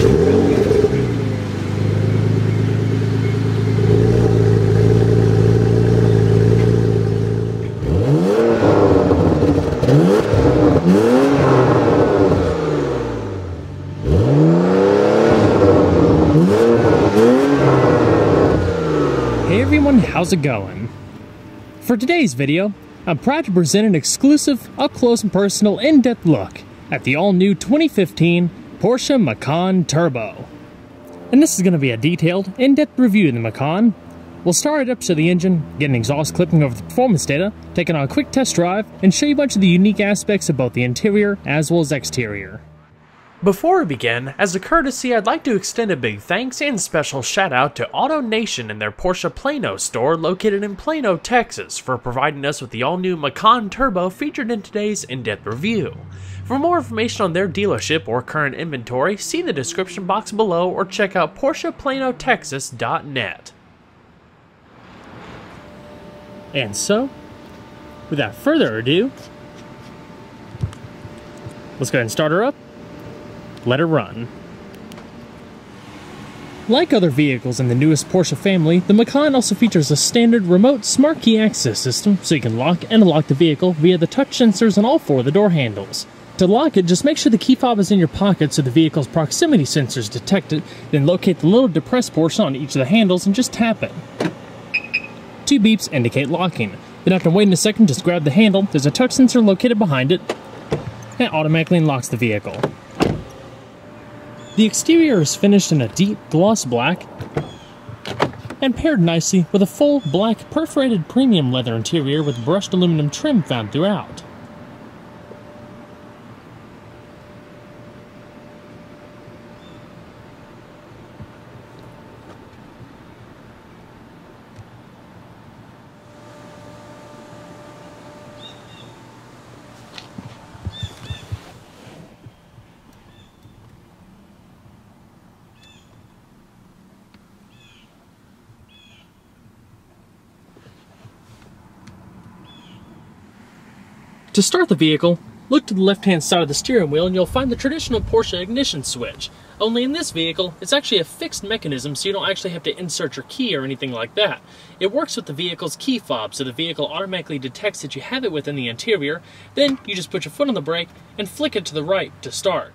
Hey everyone, how's it going? For today's video, I'm proud to present an exclusive, up-close and personal, in-depth look at the all-new 2015 Porsche Macan Turbo. And this is going to be a detailed, in-depth review of the Macan. We'll start it up to the engine, get an exhaust clipping over the performance data, take it on a quick test drive, and show you a bunch of the unique aspects of both the interior as well as exterior. Before we begin, as a courtesy, I'd like to extend a big thanks and special shout out to Auto Nation and their Porsche Plano store located in Plano, Texas, for providing us with the all-new Macan Turbo featured in today's in-depth review. For more information on their dealership or current inventory, see the description box below or check out PorschePlanoTexas.net. And so, without further ado, let's go ahead and start her up. Let her run. Like other vehicles in the newest Porsche family, the Macan also features a standard remote smart key access system, so you can lock and unlock the vehicle via the touch sensors on all four of the door handles. To lock it, just make sure the key fob is in your pocket so the vehicle's proximity sensors detect it, then locate the little depressed portion on each of the handles and just tap it. 2 beeps indicate locking. Then after waiting a second, just grab the handle, there's a touch sensor located behind it, and it automatically unlocks the vehicle. The exterior is finished in a deep gloss black and paired nicely with a full black perforated premium leather interior with brushed aluminum trim found throughout. To start the vehicle, look to the left-hand side of the steering wheel and you'll find the traditional Porsche ignition switch. Only in this vehicle, it's actually a fixed mechanism so you don't actually have to insert your key or anything like that. It works with the vehicle's key fob so the vehicle automatically detects that you have it within the interior, then you just put your foot on the brake and flick it to the right to start.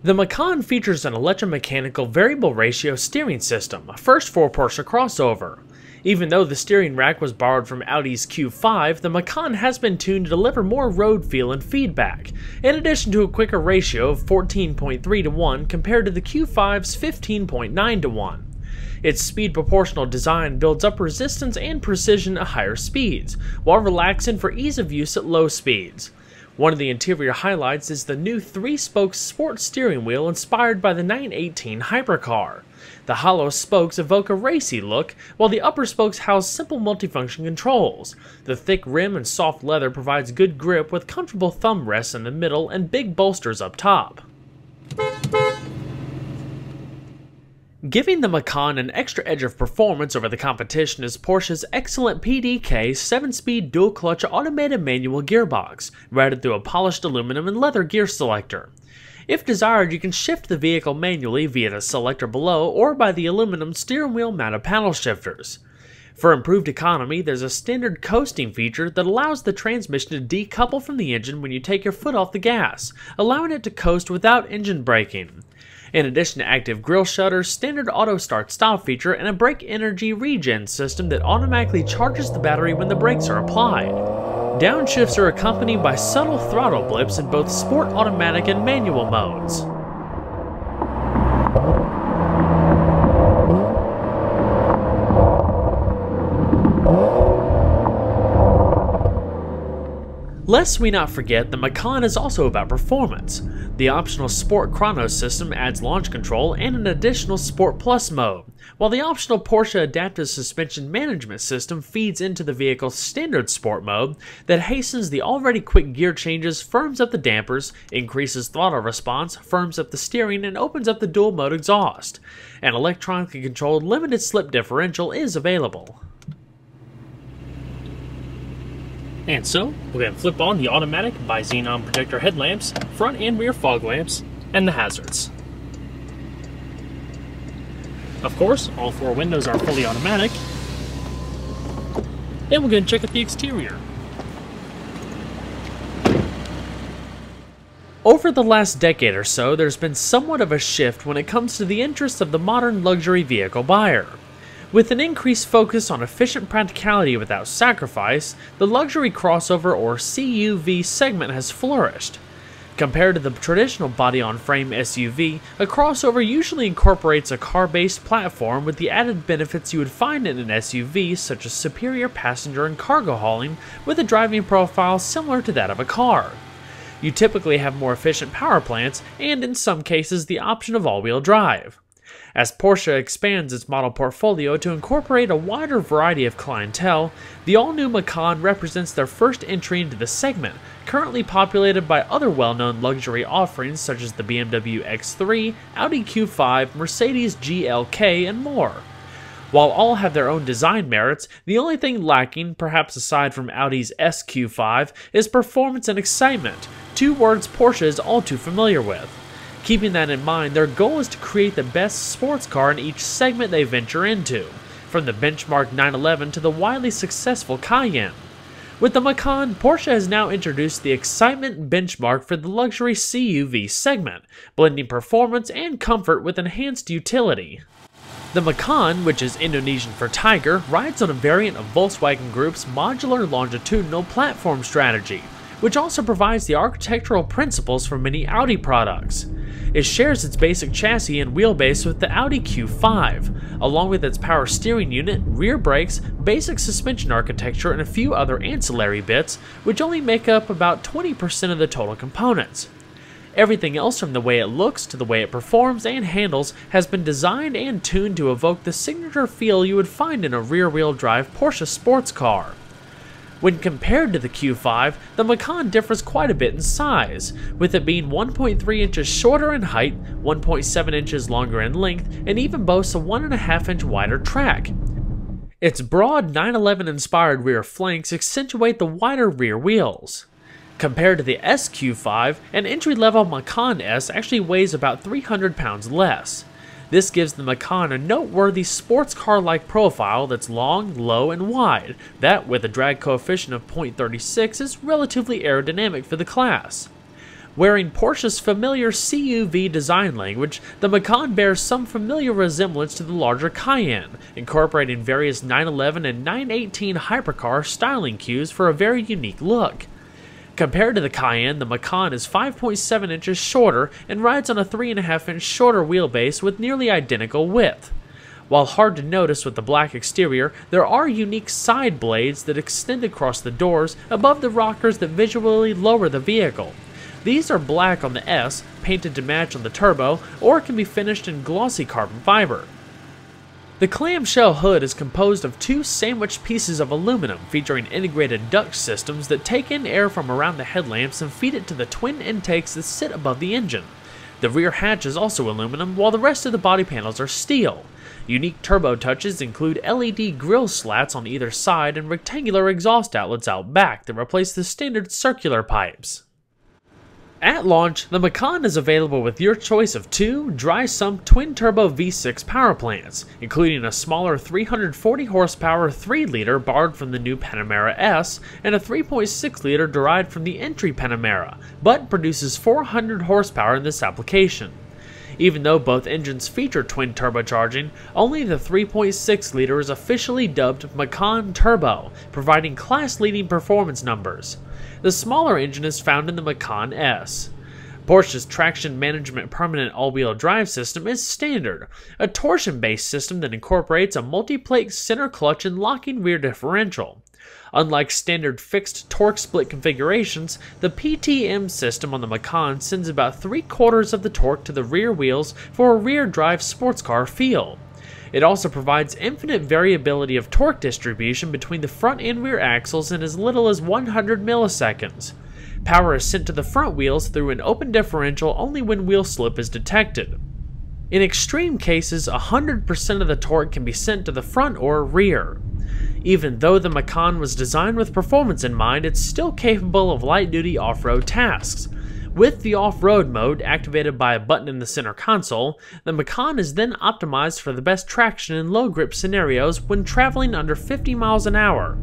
The Macan features an electromechanical variable ratio steering system, a first for a Porsche crossover. Even though the steering rack was borrowed from Audi's Q5, the Macan has been tuned to deliver more road feel and feedback, in addition to a quicker ratio of 14.3 to 1 compared to the Q5's 15.9 to 1. Its speed proportional design builds up resistance and precision at higher speeds, while relaxing for ease of use at low speeds. One of the interior highlights is the new 3-spoke sport steering wheel inspired by the 918 hypercar. The hollow spokes evoke a racy look, while the upper spokes house simple multifunction controls. The thick rim and soft leather provides good grip with comfortable thumb rests in the middle and big bolsters up top. Giving the Macan an extra edge of performance over the competition is Porsche's excellent PDK 7-speed dual-clutch automated manual gearbox, routed through a polished aluminum and leather gear selector. If desired, you can shift the vehicle manually via the selector below or by the aluminum steering wheel mounted paddle shifters. For improved economy, there's a standard coasting feature that allows the transmission to decouple from the engine when you take your foot off the gas, allowing it to coast without engine braking. In addition to active grille shutters, standard auto start stop feature, and a brake energy regen system that automatically charges the battery when the brakes are applied. Downshifts are accompanied by subtle throttle blips in both sport automatic and manual modes. Lest we not forget, the Macan is also about performance. The optional Sport Chrono system adds launch control and an additional Sport Plus mode, while the optional Porsche Adaptive Suspension Management System feeds into the vehicle's standard Sport mode that hastens the already quick gear changes, firms up the dampers, increases throttle response, firms up the steering, and opens up the dual mode exhaust. An electronically controlled limited slip differential is available. And so, we're going to flip on the automatic bi-xenon protector headlamps, front and rear fog lamps, and the hazards. Of course, all 4 windows are fully automatic. And we're going to check out the exterior. Over the last decade or so, there's been somewhat of a shift when it comes to the interests of the modern luxury vehicle buyer. With an increased focus on efficient practicality without sacrifice, the luxury crossover or CUV segment has flourished. Compared to the traditional body-on-frame SUV, a crossover usually incorporates a car-based platform with the added benefits you would find in an SUV, such as superior passenger and cargo hauling with a driving profile similar to that of a car. You typically have more efficient power plants and, in some cases, the option of all-wheel drive. As Porsche expands its model portfolio to incorporate a wider variety of clientele, the all-new Macan represents their first entry into the segment, currently populated by other well-known luxury offerings such as the BMW X3, Audi Q5, Mercedes GLK, and more. While all have their own design merits, the only thing lacking, perhaps aside from Audi's SQ5, is performance and excitement, 2 words Porsche is all too familiar with. Keeping that in mind, their goal is to create the best sports car in each segment they venture into, from the benchmark 911 to the widely successful Cayenne. With the Macan, Porsche has now introduced the excitement benchmark for the luxury CUV segment, blending performance and comfort with enhanced utility. The Macan, which is Indonesian for tiger, rides on a variant of Volkswagen Group's modular longitudinal platform strategy, which also provides the architectural principles for many Audi products. It shares its basic chassis and wheelbase with the Audi Q5, along with its power steering unit, rear brakes, basic suspension architecture, and a few other ancillary bits, which only make up about 20% of the total components. Everything else, from the way it looks to the way it performs and handles, has been designed and tuned to evoke the signature feel you would find in a rear-wheel drive Porsche sports car. When compared to the Q5, the Macan differs quite a bit in size, with it being 1.3 inches shorter in height, 1.7 inches longer in length, and even boasts a 1.5 inch wider track. Its broad 911 inspired rear flanks accentuate the wider rear wheels. Compared to the SQ5, an entry-level Macan S actually weighs about 300 pounds less. This gives the Macan a noteworthy sports car-like profile that's long, low, and wide, that, with a drag coefficient of 0.36, is relatively aerodynamic for the class. Wearing Porsche's familiar CUV design language, the Macan bears some familiar resemblance to the larger Cayenne, incorporating various 911 and 918 hypercar styling cues for a very unique look. Compared to the Cayenne, the Macan is 5.7 inches shorter and rides on a 3.5 inch shorter wheelbase with nearly identical width. While hard to notice with the black exterior, there are unique side blades that extend across the doors above the rockers that visually lower the vehicle. These are black on the S, painted to match on the Turbo, or can be finished in glossy carbon fiber. The clamshell hood is composed of 2 sandwiched pieces of aluminum featuring integrated duct systems that take in air from around the headlamps and feed it to the twin intakes that sit above the engine. The rear hatch is also aluminum, while the rest of the body panels are steel. Unique turbo touches include LED grille slats on either side and rectangular exhaust outlets out back that replace the standard circular pipes. At launch, the Macan is available with your choice of 2 dry-sump twin-turbo V6 power plants, including a smaller 340 horsepower 3-liter borrowed from the new Panamera S and a 3.6-liter derived from the entry Panamera, but produces 400 horsepower in this application. Even though both engines feature twin turbocharging, only the 3.6-liter is officially dubbed Macan Turbo, providing class-leading performance numbers. The smaller engine is found in the Macan S. Porsche's traction management permanent all-wheel drive system is standard, a torsion-based system that incorporates a multi-plate center clutch and locking rear differential. Unlike standard fixed torque split configurations, the PTM system on the Macan sends about 3/4 of the torque to the rear wheels for a rear-drive sports car feel. It also provides infinite variability of torque distribution between the front and rear axles in as little as 100 milliseconds. Power is sent to the front wheels through an open differential only when wheel slip is detected. In extreme cases, 100% of the torque can be sent to the front or rear. Even though the Macan was designed with performance in mind, it's still capable of light-duty off-road tasks. With the off-road mode activated by a button in the center console, the Macan is then optimized for the best traction in low-grip scenarios when traveling under 50 miles an hour.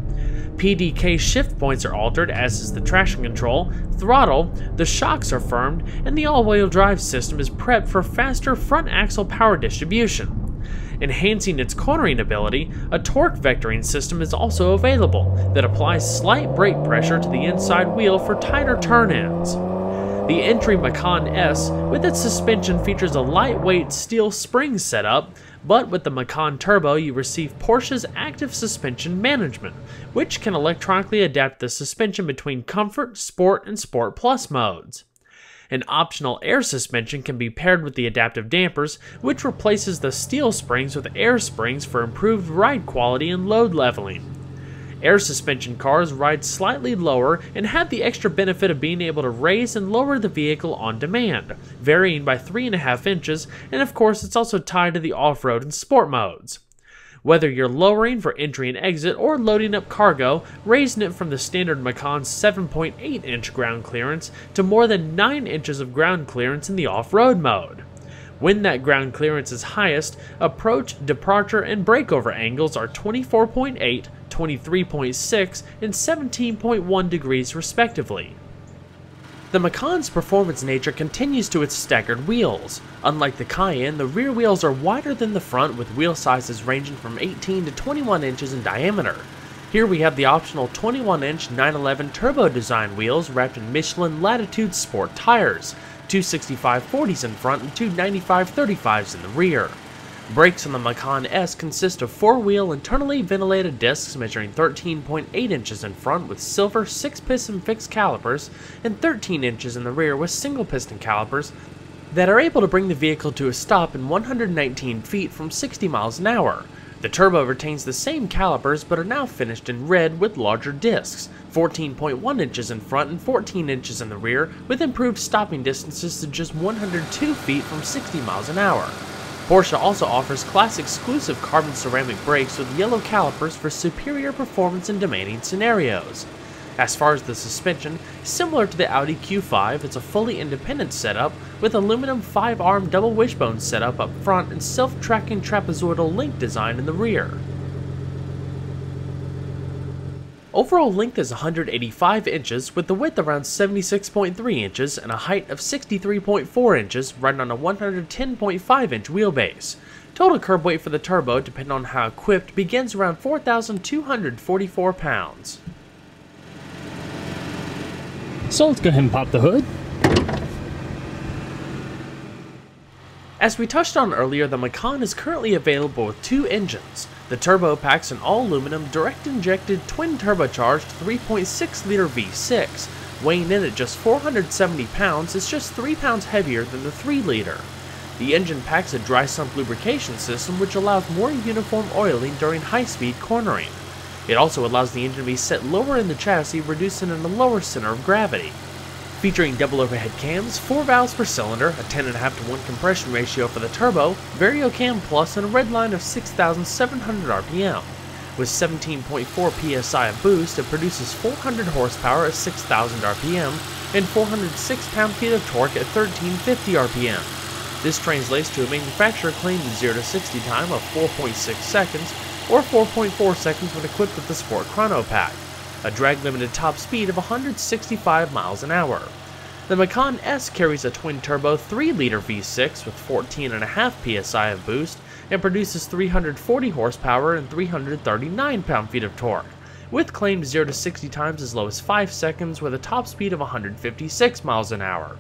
PDK shift points are altered, as is the traction control, throttle, the shocks are firmed, and the all-wheel drive system is prepped for faster front axle power distribution. Enhancing its cornering ability, a torque vectoring system is also available that applies slight brake pressure to the inside wheel for tighter turn-ins. The entry Macan S with its suspension features a lightweight steel spring setup, but with the Macan Turbo you receive Porsche's active suspension management, which can electronically adapt the suspension between Comfort, Sport, and Sport Plus modes. An optional air suspension can be paired with the adaptive dampers, which replaces the steel springs with air springs for improved ride quality and load leveling. Air suspension cars ride slightly lower and have the extra benefit of being able to raise and lower the vehicle on demand, varying by 3.5 inches, and of course it's also tied to the off-road and sport modes. Whether you're lowering for entry and exit or loading up cargo, raising it from the standard Macan's 7.8-inch ground clearance to more than 9 inches of ground clearance in the off-road mode. When that ground clearance is highest, approach, departure, and breakover angles are 24.8, 23.6, and 17.1 degrees respectively. The Macan's performance nature continues to its staggered wheels. Unlike the Cayenne, the rear wheels are wider than the front, with wheel sizes ranging from 18 to 21 inches in diameter. Here we have the optional 21-inch 911 turbo design wheels wrapped in Michelin Latitude Sport tires, two 65/40s in front and two 95/35s in the rear. Brakes on the Macan S consist of 4-wheel internally ventilated discs measuring 13.8 inches in front with silver 6-piston fixed calipers and 13 inches in the rear with single-piston calipers that are able to bring the vehicle to a stop in 119 feet from 60 miles an hour. The turbo retains the same calipers but are now finished in red with larger discs, 14.1 inches in front and 14 inches in the rear, with improved stopping distances to just 102 feet from 60 miles an hour. Porsche also offers class-exclusive carbon ceramic brakes with yellow calipers for superior performance in demanding scenarios. As far as the suspension, similar to the Audi Q5, it's a fully independent setup with aluminum 5-arm double wishbone setup up front and self-tracking trapezoidal link design in the rear. Overall length is 185 inches, with the width around 76.3 inches and a height of 63.4 inches, riding on a 110.5-inch wheelbase. Total curb weight for the turbo, depending on how equipped, begins around 4,244 pounds. So let's go ahead and pop the hood. As we touched on earlier, the Macan is currently available with 2 engines. The turbo packs an all-aluminum, direct-injected, twin-turbocharged 3.6-liter V6. Weighing in at just 470 pounds, it's just 3 pounds heavier than the 3-liter. The engine packs a dry sump lubrication system which allows more uniform oiling during high-speed cornering. It also allows the engine to be set lower in the chassis, reducing in a lower center of gravity. Featuring double overhead cams, 4 valves per cylinder, a 10.5 to 1 compression ratio for the turbo, VarioCam Plus, and a red line of 6,700 RPM. With 17.4 psi of boost, it produces 400 horsepower at 6,000 RPM and 406 pound-feet of torque at 1,350 RPM. This translates to a manufacturer claimed 0 to 60 time of 4.6 seconds, or 4.4 seconds when equipped with the Sport Chrono Pack. A drag-limited top speed of 165 miles an hour. The Macan S carries a twin-turbo 3-liter V6 with 14.5 psi of boost and produces 340 horsepower and 339 pound-feet of torque, with claimed 0 to 60 times as low as 5 seconds with a top speed of 156 miles an hour.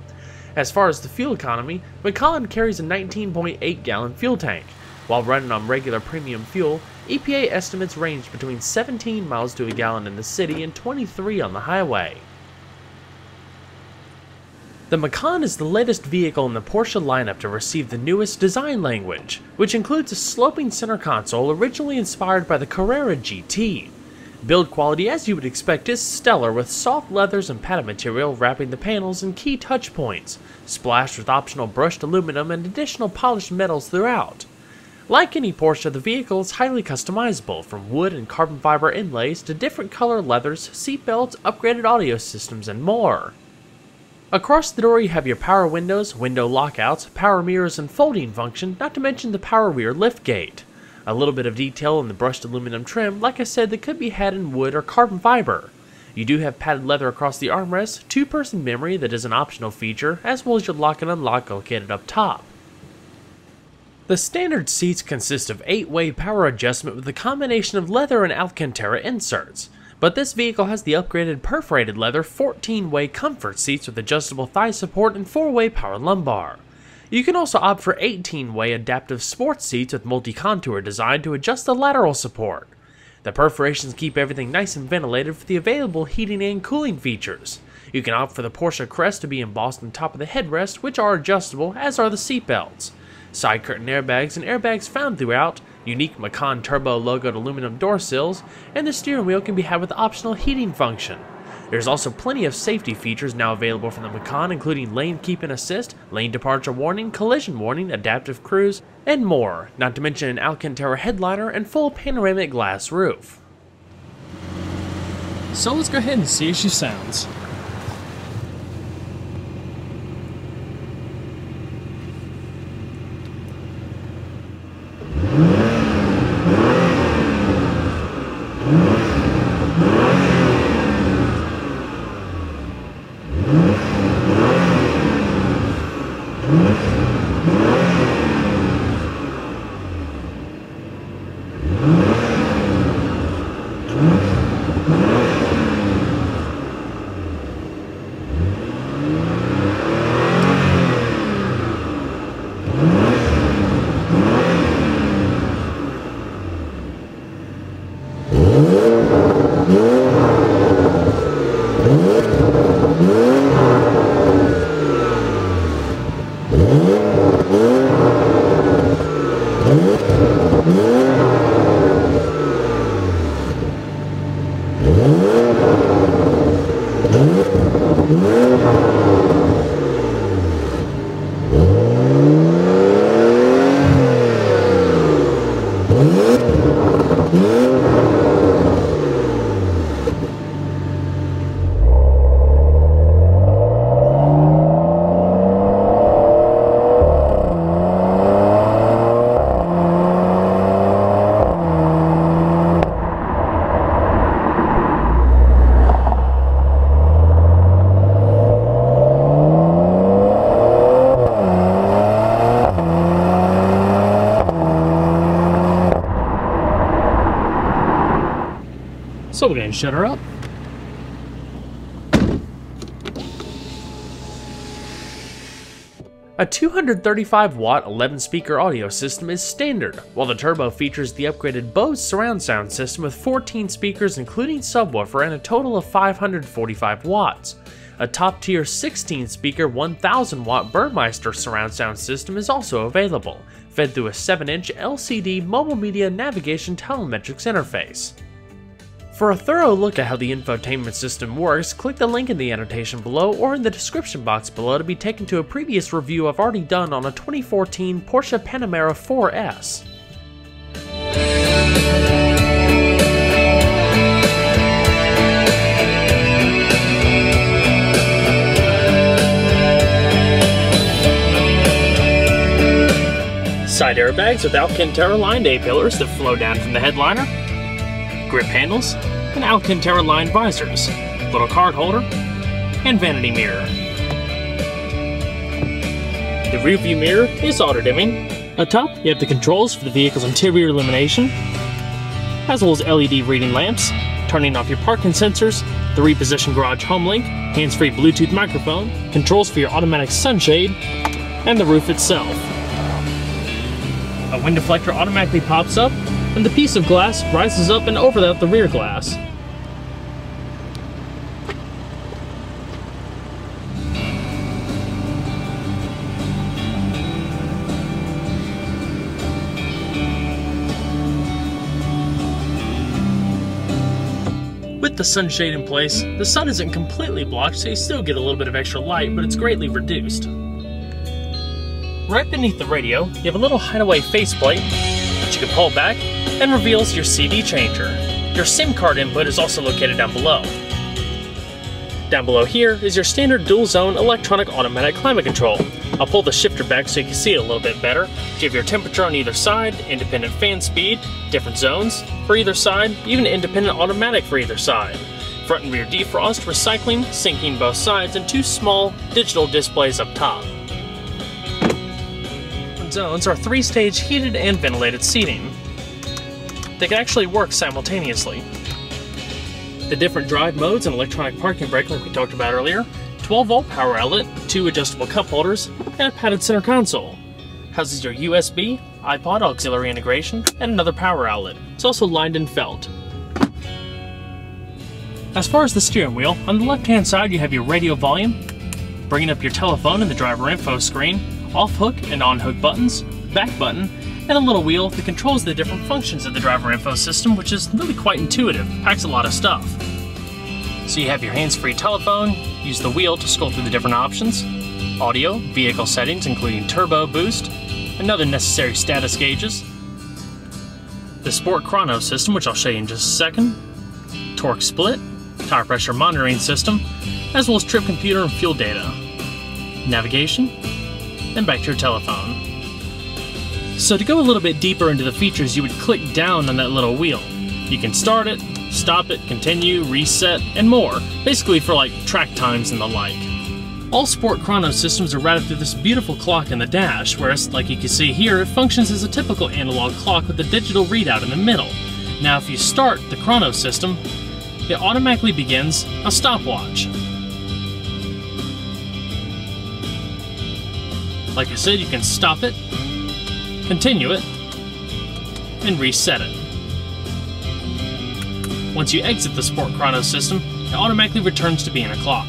As far as the fuel economy, Macan carries a 19.8-gallon fuel tank. While running on regular premium fuel, EPA estimates range between 17 miles to a gallon in the city and 23 on the highway. The Macan is the latest vehicle in the Porsche lineup to receive the newest design language, which includes a sloping center console originally inspired by the Carrera GT. Build quality, as you would expect, is stellar, with soft leathers and padded material wrapping the panels and key touch points, splashed with optional brushed aluminum and additional polished metals throughout. Like any Porsche, the vehicle is highly customizable, from wood and carbon fiber inlays to different color leathers, seatbelts, upgraded audio systems, and more. Across the door you have your power windows, window lockouts, power mirrors, and folding function, not to mention the power rear liftgate. A little bit of detail in the brushed aluminum trim, like I said, that could be had in wood or carbon fiber. You do have padded leather across the armrest, 2-person memory that is an optional feature, as well as your lock and unlock located up top. The standard seats consist of 8-way power adjustment with a combination of leather and Alcantara inserts, but this vehicle has the upgraded perforated leather 14-way comfort seats with adjustable thigh support and 4-way power lumbar. You can also opt for 18-way adaptive sports seats with multi-contour design to adjust the lateral support. The perforations keep everything nice and ventilated for the available heating and cooling features. You can opt for the Porsche crest to be embossed on top of the headrest, which are adjustable, as are the seatbelts. Side curtain airbags and airbags found throughout, unique Macan Turbo logoed aluminum door sills, and the steering wheel can be had with optional heating function. There's also plenty of safety features now available from the Macan, including lane keep and assist, lane departure warning, collision warning, adaptive cruise, and more, not to mention an Alcantara headliner and full panoramic glass roof. So let's go ahead and see if she sounds. So we're going to shut her up. A 235-watt 11-speaker audio system is standard, while the Turbo features the upgraded Bose surround sound system with 14 speakers including subwoofer and a total of 545 watts. A top-tier 16-speaker 1000-watt Burmeister surround sound system is also available, fed through a 7-inch LCD mobile media navigation telemetrics interface. For a thorough look at how the infotainment system works, click the link in the annotation below or in the description box below to be taken to a previous review I've already done on a 2014 Porsche Panamera 4S. Side airbags with Alcantara lined A-pillars that flow down from the headliner, grip handles, and Alcantara lined visors, little card holder, and vanity mirror. The rearview mirror is auto-dimming. Up top, you have the controls for the vehicle's interior illumination, as well as LED reading lamps, turning off your parking sensors, the repositioned garage home link, hands-free Bluetooth microphone, controls for your automatic sunshade, and the roof itself. A wind deflector automatically pops up, and the piece of glass rises up and over the rear glass. With the sunshade in place, the sun isn't completely blocked, so you still get a little bit of extra light, but it's greatly reduced. Right beneath the radio, you have a little hideaway faceplate that you can pull back and reveals your CD changer. Your SIM card input is also located down below. Down below here is your standard dual-zone electronic automatic climate control. I'll pull the shifter back so you can see it a little bit better. You have your temperature on either side, independent fan speed, different zones for either side, even independent automatic for either side. Front and rear defrost, recycling, syncing both sides, and two small digital displays up top. Zones are 3-stage heated and ventilated seating. They can actually work simultaneously. The different drive modes and electronic parking brake like we talked about earlier, 12-volt power outlet, 2 adjustable cup holders, and a padded center console. Houses your USB, iPod auxiliary integration, and another power outlet. It's also lined in felt. As far as the steering wheel, on the left-hand side you have your radio volume, bringing up your telephone and the driver info screen, off-hook and on-hook buttons, back button, and a little wheel that controls the different functions of the driver info system, which is really quite intuitive, packs a lot of stuff. So you have your hands-free telephone, use the wheel to scroll through the different options, audio, vehicle settings including turbo, boost, and other necessary status gauges, the sport chrono system, which I'll show you in just a second, torque split, tire pressure monitoring system, as well as trip computer and fuel data, navigation, and back to your telephone. So to go a little bit deeper into the features, you would click down on that little wheel. You can start it, stop it, continue, reset, and more, basically for like track times and the like. All sport chrono systems are routed through this beautiful clock in the dash, whereas like you can see here, it functions as a typical analog clock with a digital readout in the middle. Now if you start the chrono system, it automatically begins a stopwatch. Like I said, you can stop it, continue it, and reset it. Once you exit the Sport Chrono system, it automatically returns to being a clock.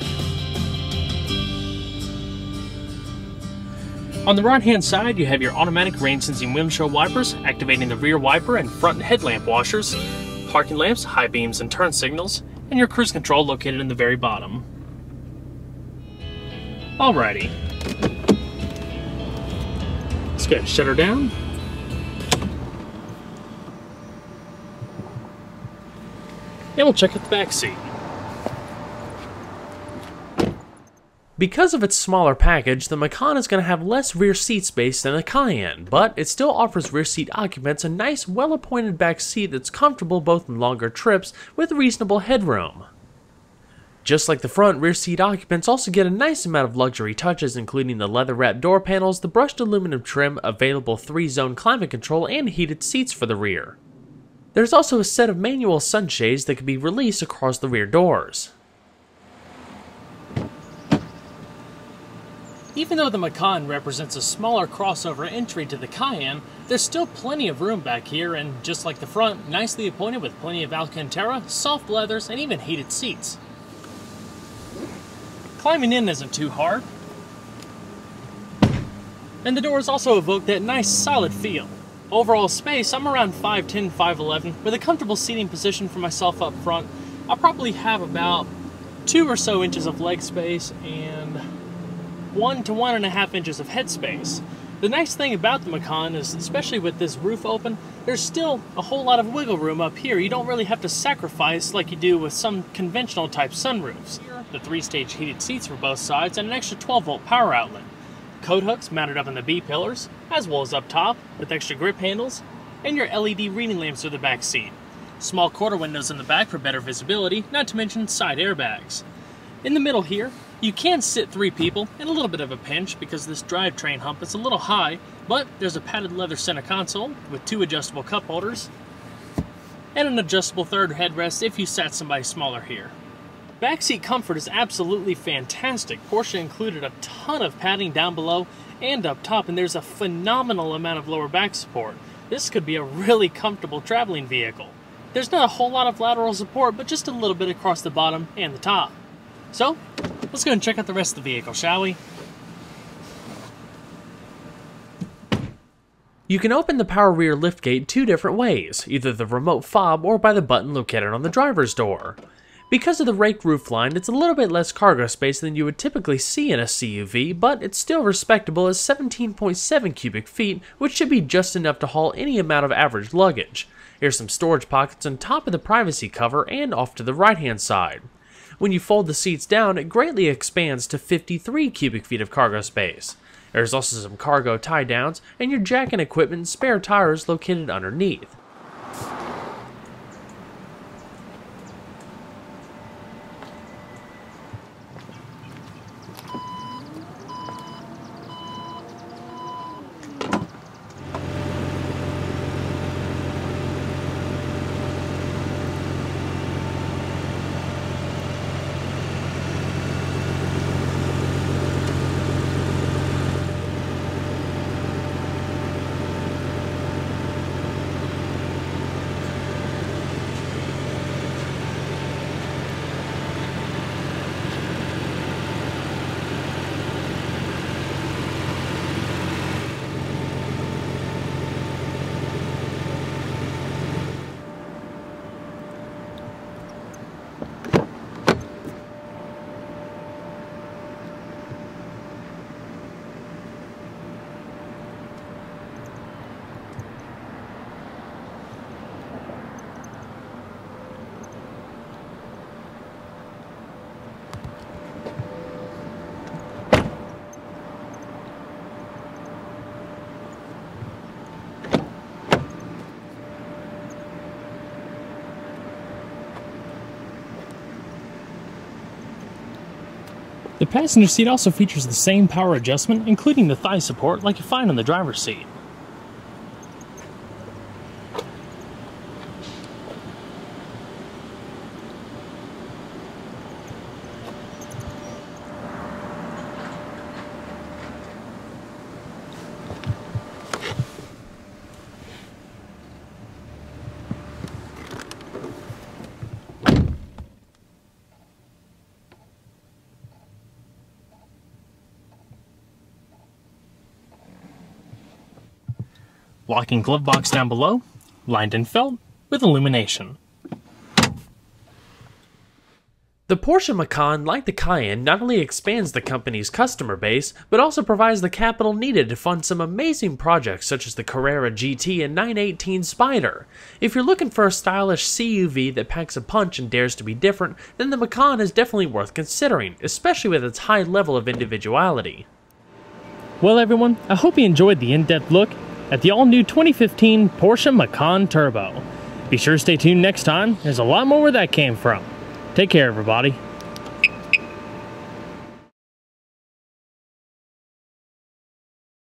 On the right-hand side, you have your automatic rain-sensing windshield wipers, activating the rear wiper and front headlamp washers, parking lamps, high beams and turn signals, and your cruise control located in the very bottom. Alrighty. Let's go ahead and shut her down. And we'll check out the back seat. Because of its smaller package, the Macan is going to have less rear seat space than the Cayenne, but it still offers rear seat occupants a nice, well-appointed back seat that's comfortable both in longer trips with reasonable headroom. Just like the front, rear seat occupants also get a nice amount of luxury touches, including the leather-wrapped door panels, the brushed aluminum trim, available 3-zone climate control, and heated seats for the rear. There's also a set of manual sunshades that can be released across the rear doors. Even though the Macan represents a smaller crossover entry to the Cayenne, there's still plenty of room back here, and just like the front, nicely appointed with plenty of Alcantara, soft leathers, and even heated seats. Climbing in isn't too hard, and the doors also evoke that nice solid feel. Overall space, I'm around 5'10", 5'11", with a comfortable seating position for myself up front. I'll probably have about 2 or so inches of leg space and 1 to 1.5 inches of head space. The nice thing about the Macan is, especially with this roof open, there's still a whole lot of wiggle room up here. You don't really have to sacrifice like you do with some conventional type sunroofs. The 3-stage heated seats for both sides and an extra 12-volt power outlet. Coat hooks mounted up on the B-pillars, as well as up top, with extra grip handles, and your LED reading lamps through the back seat. Small quarter windows in the back for better visibility, not to mention side airbags. In the middle here, You can sit 3 people in a little bit of a pinch because this drivetrain hump is a little high, but there's a padded leather center console with 2 adjustable cup holders and an adjustable third headrest if you sat somebody smaller here. Backseat comfort is absolutely fantastic. Porsche included a ton of padding down below and up top, and there's a phenomenal amount of lower back support. This could be a really comfortable traveling vehicle. There's not a whole lot of lateral support, but just a little bit across the bottom and the top. So, let's go and check out the rest of the vehicle, shall we? You can open the power rear liftgate 2 different ways, either the remote fob or by the button located on the driver's door. Because of the raked roofline, it's a little bit less cargo space than you would typically see in a CUV, but it's still respectable as 17.7 cubic feet, which should be just enough to haul any amount of average luggage. Here's some storage pockets on top of the privacy cover and off to the right-hand side. When you fold the seats down, it greatly expands to 53 cubic feet of cargo space. There's also some cargo tie-downs and your jack and equipment and spare tires located underneath. The passenger seat also features the same power adjustment, including the thigh support like you find on the driver's seat. Locking glove box down below, lined in felt with illumination. The Porsche Macan, like the Cayenne, not only expands the company's customer base, but also provides the capital needed to fund some amazing projects such as the Carrera GT and 918 Spyder. If you're looking for a stylish CUV that packs a punch and dares to be different, then the Macan is definitely worth considering, especially with its high level of individuality. Well everyone, I hope you enjoyed the in-depth look at the all-new 2015 Porsche Macan Turbo. Be sure to stay tuned next time, there's a lot more where that came from. Take care everybody.